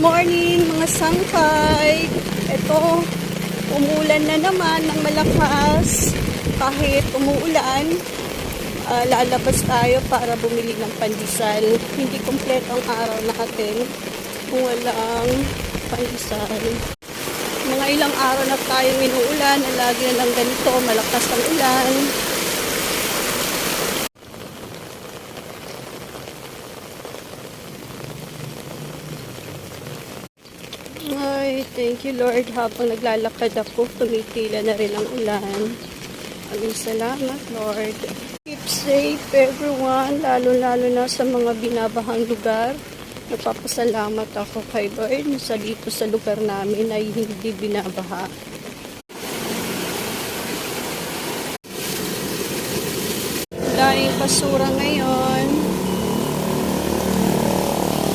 morning mga sangkay. Ito, umuulan na naman ng malakas. Kahit umuulan, lalabas tayo para bumili ng pandesal. Hindi kompleto ang araw natin kung walang pandesal. Mga ilang araw na tayong inuulan, lagi na lang ganito, malakas ang ulan. Ay, thank you Lord. Habang naglalakad ako, tumitila na rin ang ulan. Maraming salamat Lord. Keep safe everyone, lalo-lalo na sa mga binabahang lugar. Nagpapasalamat ako kay Lord sa dito sa lugar namin ay hindi binabaha. Daming basura ngayon.